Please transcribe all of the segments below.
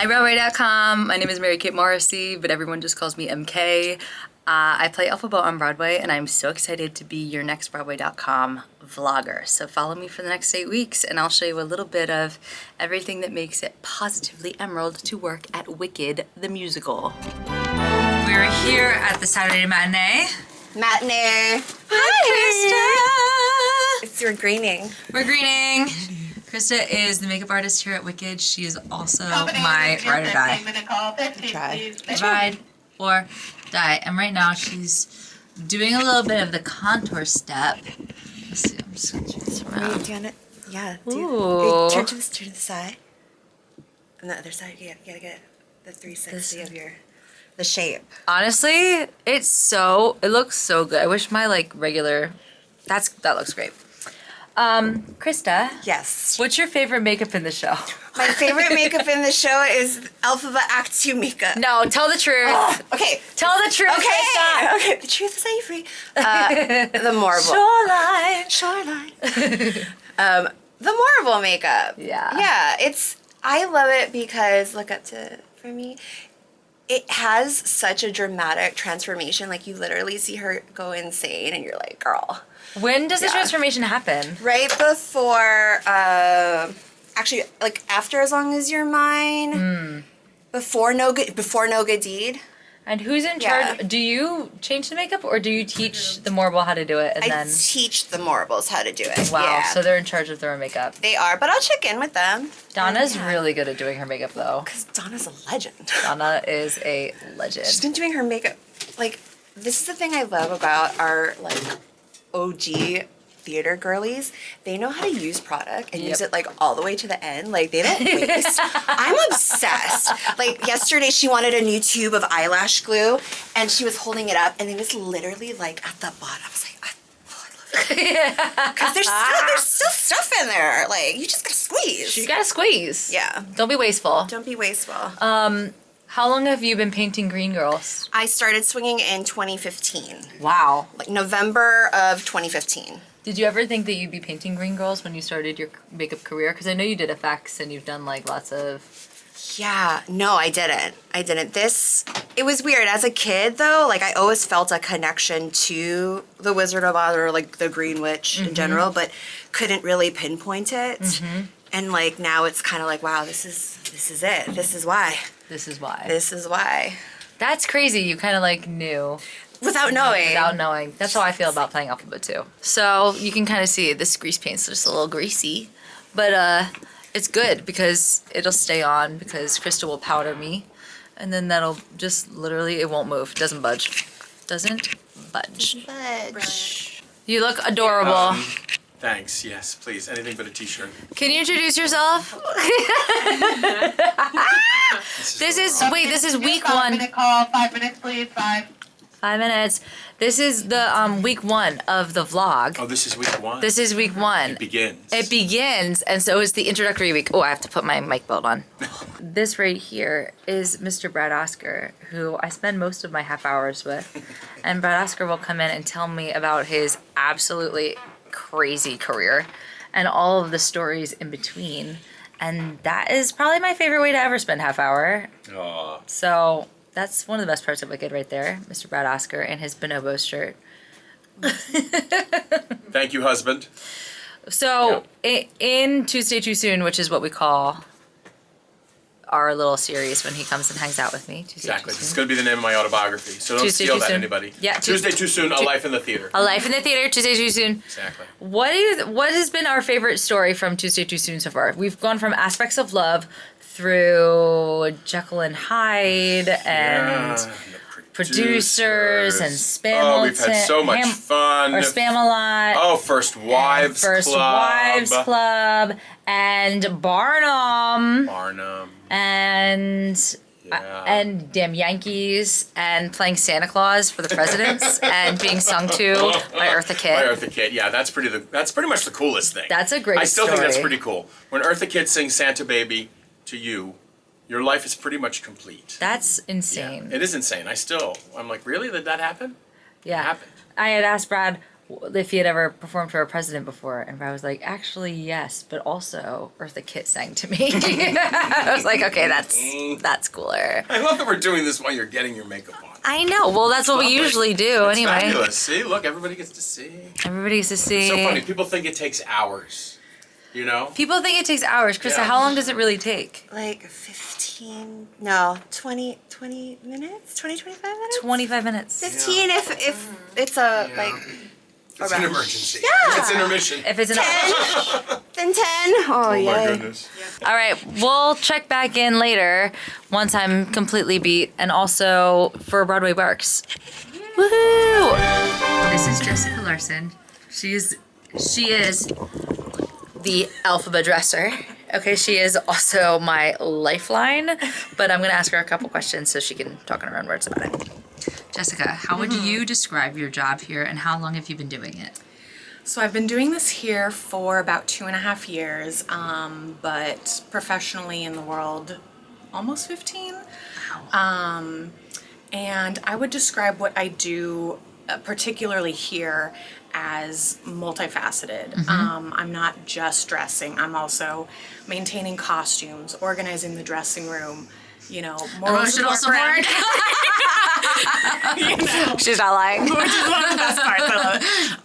MyBroadway.com. My name is Mary Kate Morrissey, but everyone just calls me MK. I play Elphaba on Broadway, and I'm so excited to be your next Broadway.com vlogger. So follow me for the next 8 weeks, and I'll show you a little bit of everything that makes it positively emerald to work at Wicked the musical. We're here at the Saturday matinee. Matinee. Hi, Krista! We're greening. We're greening. Krista is the makeup artist here at Wicked. She is also my ride or die. Ride or die. And right now she's doing a little bit of the contour step. Let's see, I'm just gonna turn this around. Do you want it? Yeah. Ooh. Turn to the side. On the other side, you gotta get the 360 of the shape. Honestly, it looks so good. I wish my regular, that looks great. Krista. Yes. What's your favorite makeup in the show? My favorite makeup in the show is Elphaba Act 2 makeup. No, tell the truth. Oh, okay. Tell the truth, Krista. Okay. The truth will set you free. The Marvel. Shoreline. The Marvel makeup. Yeah. Yeah. I love it because, for me, it has such a dramatic transformation. Like, you literally see her go insane and you're like, girl. When does the transformation happen? Right before, actually, after As Long As You're Mine, before No Good Deed. And who's in charge? Do you change the makeup or do you teach the Marble how to do it? I teach the Marbles how to do it. Wow, Yeah. so they're in charge of their own makeup. They are, but I'll check in with them. Donna's really good at doing her makeup though. Because Donna's a legend. Donna is a legend. She's been doing her makeup, this is the thing I love about our, OG theater girlies. They know how to use product and use it all the way to the end. They don't waste. I'm obsessed. Yesterday she wanted a new tube of eyelash glue and she was holding it up and it was literally at the bottom. I was like, I love it. Because there's still stuff in there. You just gotta squeeze. You gotta squeeze. Yeah. Don't be wasteful. Don't be wasteful. How long have you been painting Green Girls? I started swinging in 2015. Wow. November of 2015. Did you ever think that you'd be painting Green Girls when you started your makeup career? Because I know you did effects and you've done lots of... Yeah, no, I didn't. It was weird. As a kid though, I always felt a connection to the Wizard of Oz or the Green Witch in general, but couldn't really pinpoint it. And now it's kind of wow, this is it. This is why. This is why. This is why. That's crazy. You kind of knew. Without knowing. Without knowing. That's how I feel about playing Elphaba too. So you can kind of see this grease paint's just a little greasy, but it's good because it'll stay on because Krista will powder me, and then that'll just literally, it won't move. Doesn't budge. Doesn't budge. You look adorable. Thanks, yes, please. Anything but a t-shirt. Can you introduce yourself? This is week 1. 5 minutes, please. 5 minutes. This is the week 1 of the vlog. Oh, this is week 1? This is week 1. It begins. It begins, and so is the introductory week. Oh, I have to put my mic belt on. This right here is Mr. Brad Oscar, who I spend most of my half hours with. And Brad Oscar will come in and tell me about his absolutely crazy career and all of the stories in between. And that is probably my favorite way to ever spend half hour. Aww. So that's one of the best parts of Wicked right there. Mr. Brad Oscar in his Bonobos shirt. Thank you, husband. So in Tuesday Too Soon, which is what we call our little series when he comes and hangs out with me. Tuesday Exactly. Too It's Soon. going to be the name of my autobiography. So don't Tuesday steal Too that, Soon. anybody. Yeah, Tuesday Too Soon, A Life in the Theater. A Life in the Theater, Tuesday Too Soon. Exactly. What has been our favorite story from Tuesday Too Soon so far? We've gone from Aspects of Love through Jekyll and Hyde and the producers and Spam. Oh, we've had so much fun. Or Spam-A-Lot. Oh, First Wives Club. And Barnum. And Damn Yankees and playing Santa Claus for the presidents and being sung to by Eartha Kitt. By Eartha Kitt, yeah, that's pretty much the coolest thing. That's a great I still think story. that's pretty cool. When Eartha Kitt sings Santa Baby to you, your life is pretty much complete. That's insane. Yeah, it is insane. I'm like, really? Did that happen? Yeah. It happened. I had asked Brad, if he had ever performed for a president before, and I was like, actually yes, but also Eartha Kitt sang to me. I was like, okay, that's cooler. I love that we're doing this while you're getting your makeup on. I know. Well, that's what we Lovely. usually do It's anyway. fabulous. See, look, everybody gets to see. Everybody gets to see. So funny. People think it takes hours. You know? People think it takes hours. Krista, Yeah. how long does it really take? Like 15, no, 20 minutes? 25 minutes? 25 minutes. 15 if it's a, Yeah. like, It's an emergency. Yeah. It's intermission. If it's an 10, then 10. Oh, Oh my yeah. goodness. All right, we'll check back in later once I'm completely beat, and also for Broadway Barks. Woohoo! This is Jessica Larson. She is the Alphaba dresser. Okay, she is also my lifeline, but I'm gonna ask her a couple questions so she can talk in her own words about it. Jessica, how would you describe your job here, and how long have you been doing it? So I've been doing this here for about 2.5 years, but professionally in the world, almost 15. And I would describe what I do, particularly here, as multifaceted. I'm not just dressing. I'm also maintaining costumes, organizing the dressing room, you know, Emotional support. She's not lying. which is one of the best parts.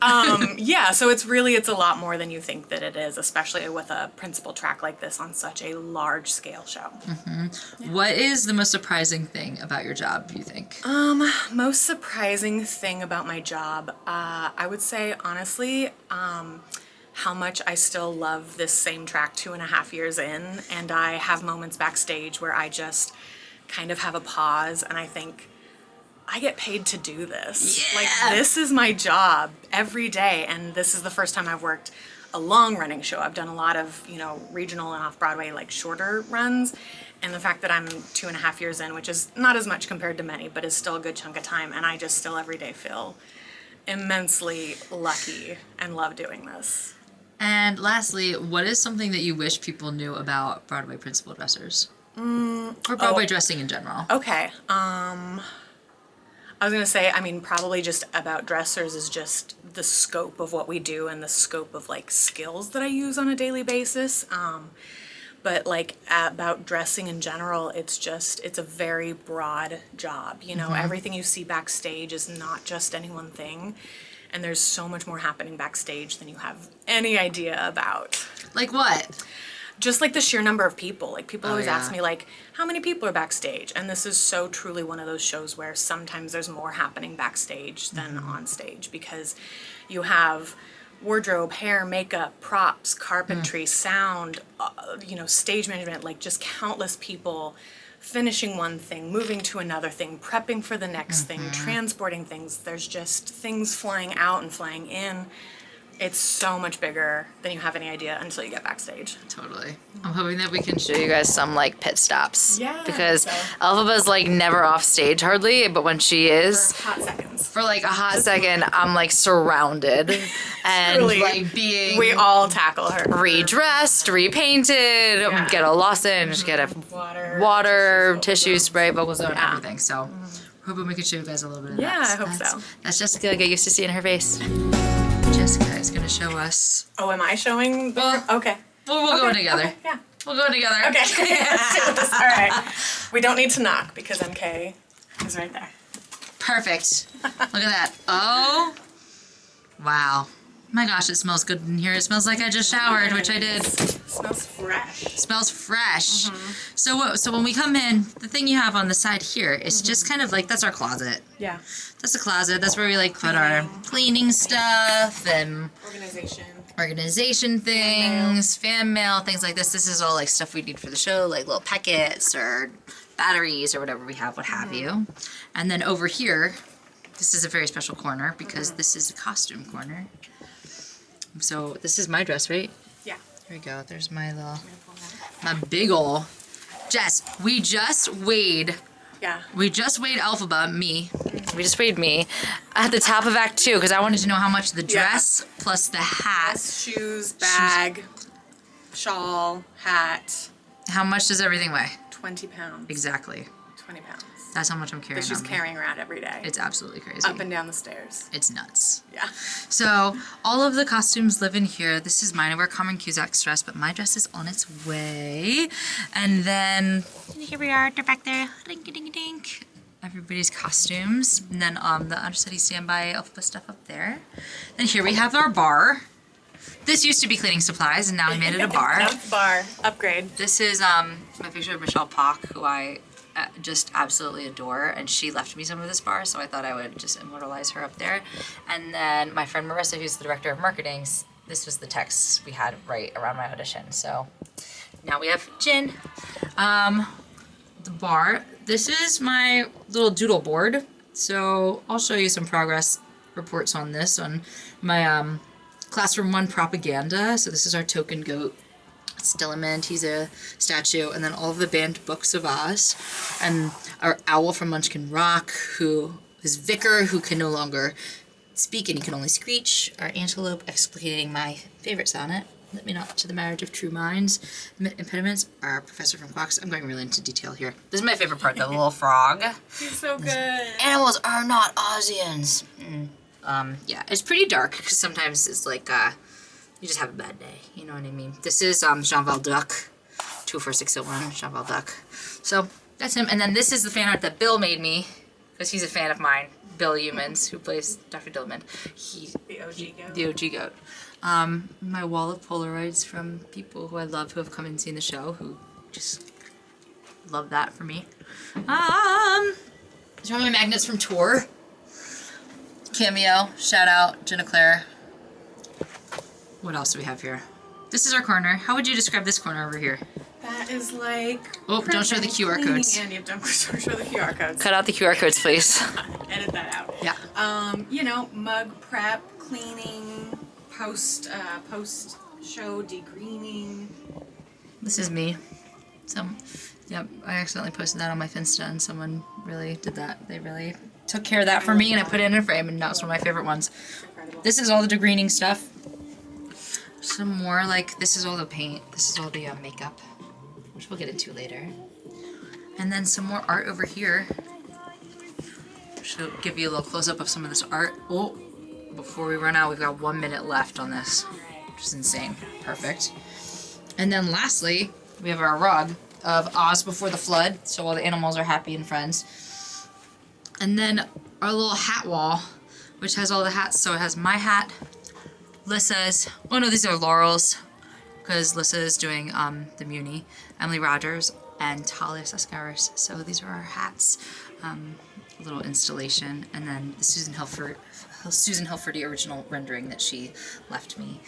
I love it. Yeah, so it's a lot more than you think that it is, especially with a principal track like this on such a large scale show. What is the most surprising thing about your job, you think? Most surprising thing about my job, I would say honestly, how much I still love this same track 2.5 years in, and I have moments backstage where I just kind of have a pause and I think, I get paid to do this. Yeah. Like, this is my job every day, and this is the first time I've worked a long running show. I've done a lot of, you know, regional and off Broadway, like shorter runs, and the fact that I'm 2.5 years in, which is not as much compared to many, but is still a good chunk of time, and I just still every day feel immensely lucky and love doing this. And lastly, what is something that you wish people knew about Broadway principal dressers? Or Broadway dressing in general? Okay, I was gonna say, I mean, probably just about dressers is just the scope of what we do and the scope of like skills that I use on a daily basis. But like about dressing in general, it's a very broad job. You know, everything you see backstage is not just any one thing. And there's so much more happening backstage than you have any idea about. Like what? Just like the sheer number of people. Like people always yeah. ask me like, how many people are backstage? And this is so truly one of those shows where sometimes there's more happening backstage than on stage, because you have wardrobe, hair, makeup, props, carpentry, sound, you know, stage management, like just countless people finishing one thing, moving to another thing, prepping for the next thing, transporting things. There's just things flying out and flying in. It's so much bigger than you have any idea until you get backstage. Totally. I'm hoping that we can show you guys some like pit stops. Yeah, Because so. Alphaba's like never off stage hardly, but when she is, For hot seconds. for like a hot second, I'm like surrounded and Really, like being we all tackle her. redressed, repainted, get a lozenge, get a water, tissue spray, bubble zone, everything. So we're hoping we can show you guys a little bit of Yeah, that. I hope so. That's Jessica. Get used to seeing her face. Jessica is gonna show us. Oh, am I showing? Well, Okay. We'll go in together. Okay, yeah. We'll go in together. Okay. Let's do this. All right. We don't need to knock because MK is right there. Perfect. Look at that. Oh. Wow. My gosh, it smells good in here. It smells like I just showered, which I did. Smells fresh. Smells fresh. So when we come in, the thing you have on the side here is just kind of like, that's our closet. Yeah. That's a closet. That's where we like put our cleaning stuff and organization things, fan mail, things like this. This is all like stuff we need for the show, like little packets or batteries or whatever we have, what have you. And then over here, this is a very special corner because this is a costume corner. So this is my dress, right? Yeah. Here we go. There's my big ol' Jess. We just weighed Yeah. Alphaba, me. We just weighed me at the top of Act 2 because I wanted to know how much the dress plus the hat. Shoes, bag, shawl, hat. How much does everything weigh? 20 pounds. Exactly. 20 pounds. That's how much I'm carrying that she's on me. carrying around every day. It's absolutely crazy. up and down the stairs. It's nuts. Yeah. So all of the costumes live in here. This is mine. I wear Carmen Cusack's dress, but my dress is on its way. And then here we are. They're back there. Dink, dink, dink. Everybody's costumes. And then the understudy standby Elphaba stuff up there. Then here we have our bar. This used to be cleaning supplies, and now we made it a bar. Bar upgrade. This is my picture of Michelle Pock, who I just absolutely adore, and she left me some of this bar, so I thought I would just immortalize her up there. And then my friend Marissa, who's the director of marketing, this was the text we had right around my audition. So now we have Jin. The bar. This is my little doodle board. So I'll show you some progress reports on this, on my Classroom 1 propaganda. So this is our token goat. Stillamond, he's a statue, and then all of the banned books of Oz, and our owl from Munchkin Rock, who is Vicar, who can no longer speak and he can only screech, our antelope explicating my favorite sonnet, Let Me Not to the Marriage of True Minds, impediments, our professor from Quacks. I'm going really into detail here. This is my favorite part, the little frog. He's so good. Animals are not Ozians. Yeah, it's pretty dark, because sometimes it's like, you just have a bad day, you know what I mean? This is Jean Valduc, 24601, Jean Valduc. So that's him. And then this is the fan art that Bill made me, because he's a fan of mine. Bill Humans, who plays Dr. Dillman. The OG goat. The OG goat. My wall of Polaroids from people who I love who have come and seen the show, who just love that for me. These are my magnets from tour. Cameo, shout out, Jenna Claire. What else do we have here? This is our corner. How would you describe this corner over here? That is like. Oh, don't show the QR codes. And you don't show the QR codes. Cut out the QR codes, please. Edit that out. Yeah. You know, mug prep, cleaning, post show degreening. This is me. Yep, I accidentally posted that on my Finsta, and someone really did that. They really took care of that for me, and I put it in a frame, and that was one of my favorite ones. Incredible. This is all the degreening stuff. Some more, like, this is all the paint. This is all the makeup, which we'll get into later. And then some more art over here. She'll give you a little close-up of some of this art. Oh, before we run out, we've got 1 minute left on this, which is insane. Perfect. And then lastly, we have our rug of Oz before the flood, so all the animals are happy and friends. And then our little hat wall, which has all the hats. So it has my hat, Lissa's. Oh no, these are Laurel's, because Lissa is doing the Muni, Emily Rogers, and Talia Saskaris. So these are our hats. A little installation, and then the Susan Hilferty original rendering that she left me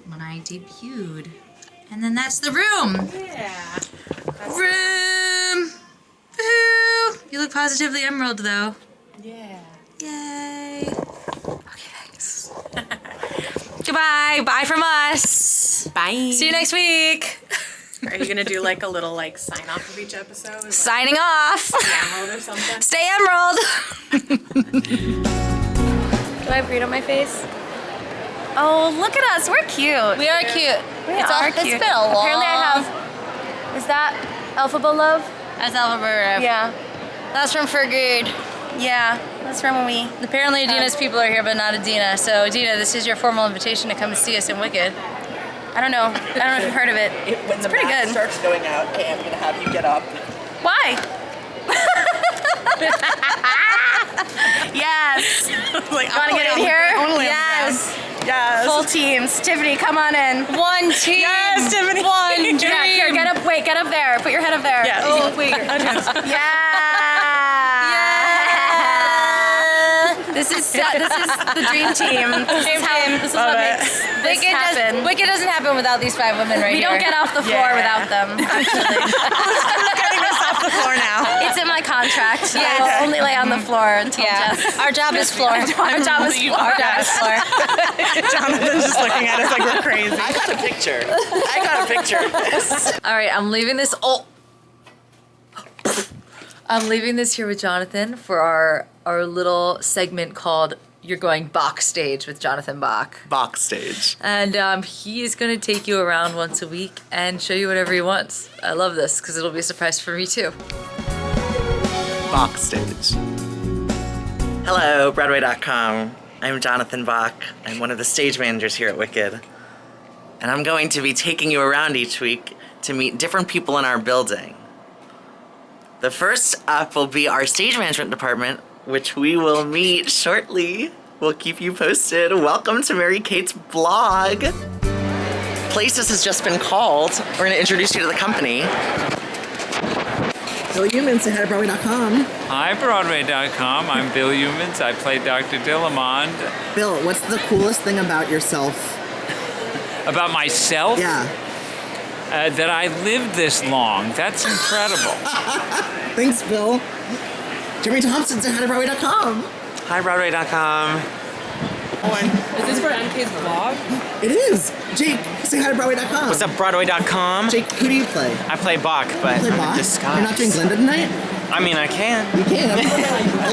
when I debuted. And then that's the room. Yeah. Room. Woohoo! You look positively emerald though. Yeah. Yay. Okay, thanks. Goodbye. Bye from us. Bye. See you next week. Are you gonna do like a little like sign off of each episode? Like Signing off. Emerald or something? Stay emerald. Do I have green on my face? Oh, look at us. We're cute. We are cute. We are cute. It's been a long. Apparently I have, is that Elphaba Love? That's Alphabet. Yeah. That's from Fergade. Yeah. That's from when we. Apparently Adina's people are here, but not Adina. So Adina, this is your formal invitation to come and see us in Wicked. I don't know. I don't know if you've heard of it. When It's the pretty mask good. starts going out, okay, I'm gonna have you get up. Why? Yes. Like, Want to get in here? Only Yes. Yes. Full teams. Tiffany, come on in. One team. Yes, Tiffany. One dream. Yeah, here, get up. Wait, get up there. Put your head up there. Yes. Oh, wait. This is the dream team. This is what makes this happen. Wicked doesn't happen without these 5 women right We here. don't get off the floor Yeah. without them. Actually, Getting us off the floor now. it's in my contract. I will only lay on the floor until Jess. Our job is floor. Our job is floor. Our job is floor. Jonathan's just looking at us like we're crazy. I got a picture. All right, I'm leaving this. Oh, I'm leaving this here with Jonathan for our little segment called "You're Going Bach Stage" with Jonathan Bach, Box stage. and he is going to take you around once a week and show you whatever he wants. I love this because it'll be a surprise for me too. Bach stage. Hello, Broadway.com. I'm Jonathan Bach. I'm one of the stage managers here at Wicked. And I'm going to be taking you around each week to meet different people in our building. The first up will be our stage management department, which we will meet shortly. We'll keep you posted. Welcome to Mary Kate's blog. Places has just been called. We're going to introduce you to the company. Bill Humans, say hi to Broadway.com. Hi, Broadway.com. I'm Bill Humans. I play Dr. Dillamond. Bill, what's the coolest thing about yourself? About myself? Yeah. That I lived this long. That's incredible. Thanks, Bill. Jeremy Thompson, say hi to Broadway.com. Hi, Broadway.com. Is this for MK's vlog? It is. Jake, say hi to Broadway.com. What's up, Broadway.com? Jake, who do you play? I play Bach, but You play I'm Bach? in disguise. You're not doing Glinda tonight? I mean, I can. You can.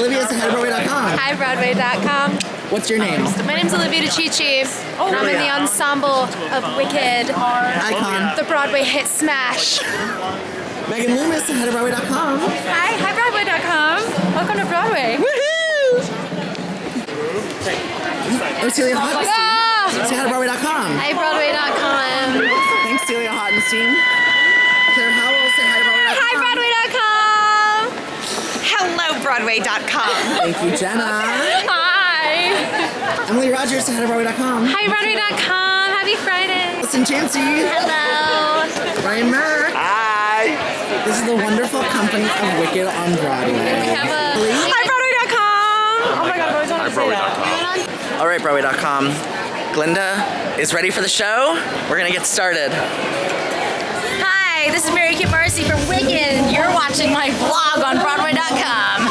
Olivia, say hi to Broadway.com. Hi, Broadway.com. What's your name? My name's Olivia DeCicci, and I'm in the ensemble of Wicked, Icon. the Broadway hit smash. Megan Loomis, say hi to Broadway.com. Hi, Broadway.com. Welcome to Broadway. Woohoo! Celia Hottenstein, say hi to Broadway.com. Hi, Broadway.com. Thanks, Celia Hottenstein. Claire Howell, say hi to Broadway.com. Hi, Broadway.com. Hello, Broadway.com. Thank you, Jenna. Hi. Emily Rogers, say hi to Broadway.com. Hi, Broadway.com. Happy Friday. Listen, Chancey. Hello. Ryan Merck. Hi. This is the wonderful company of Wicked on Broadway. Hi, Broadway.com. Oh my God, I always wanted to say that. All right, Broadway.com. Glinda is ready for the show. We're gonna get started. Hi, this is Mary Kate Marcy from Wicked, and you're watching my vlog on Broadway.com.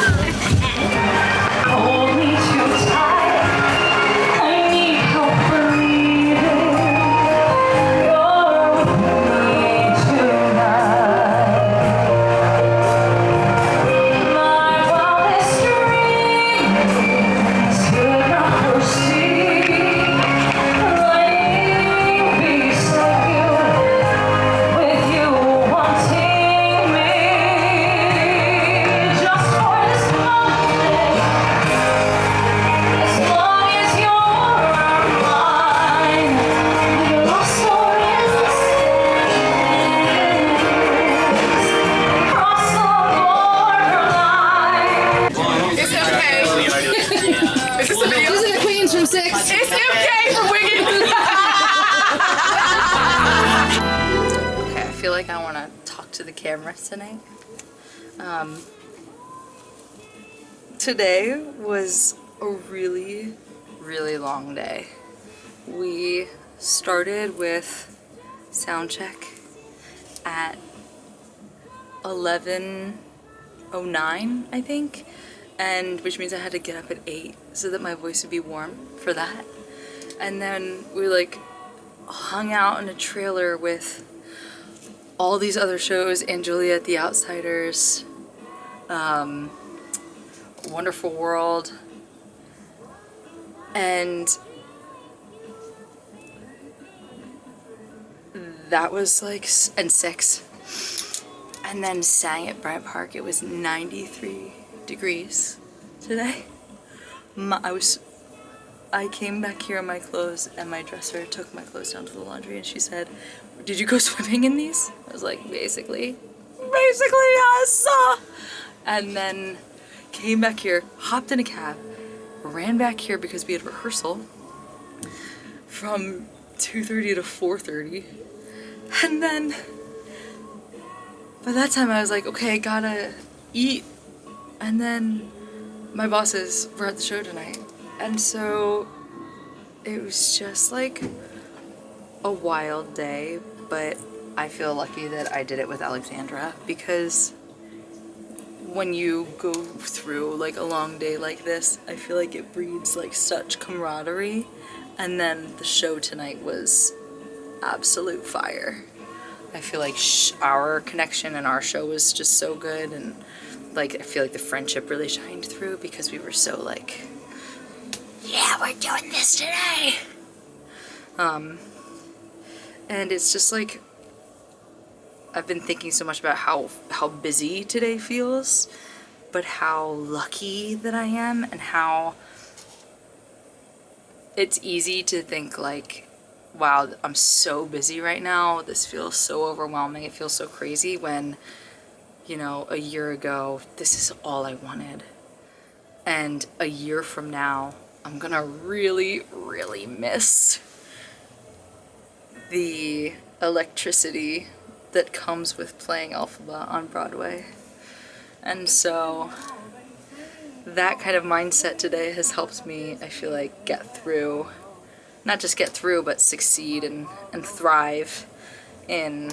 I want to talk to the camera tonight. Today was a really, really long day. We started with sound check at 11:09, I think, and which means I had to get up at 8 so that my voice would be warm for that. And then we like hung out in a trailer with all these other shows, and Juliet, The Outsiders, Wonderful World, and that was like, and 6. And then sang at Bryant Park. It was 93 degrees today. I came back here in my clothes, and my dresser took my clothes down to the laundry, and she said, "Did you go swimming in these?" I was like, basically yes. And then came back here, hopped in a cab, ran back here because we had rehearsal from 2:30 to 4:30, and then by that time I was like, okay, gotta eat. And then my bosses were at the show tonight, and so it was just like a wild day, but I feel lucky that I did it with Alexandra, because when you go through like a long day like this, I feel like it breeds like such camaraderie. And then the show tonight was absolute fire. I feel like our connection and our show was just so good, and like I feel like the friendship really shined through because we were so like, yeah, we're doing this today. And it's just like, I've been thinking so much about how busy today feels, but how lucky that I am, and how it's easy to think like, wow, I'm so busy right now, this feels so overwhelming, it feels so crazy, when, you know, a year ago, this is all I wanted. And a year from now, I'm gonna really, really miss the electricity that comes with playing Elphaba on Broadway. And so that kind of mindset today has helped me, I feel like, get through, not just get through, but succeed and thrive in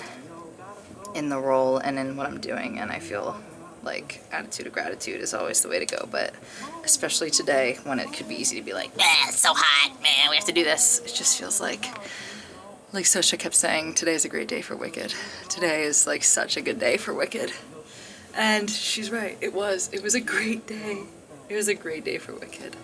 the role and in what I'm doing. And I feel like attitude of gratitude is always the way to go, but especially today when it could be easy to be like, it's so hot, man, we have to do this. It just feels like Sosha kept saying, today's a great day for Wicked. Today is like such a good day for Wicked. And she's right, it was a great day. It was a great day for Wicked.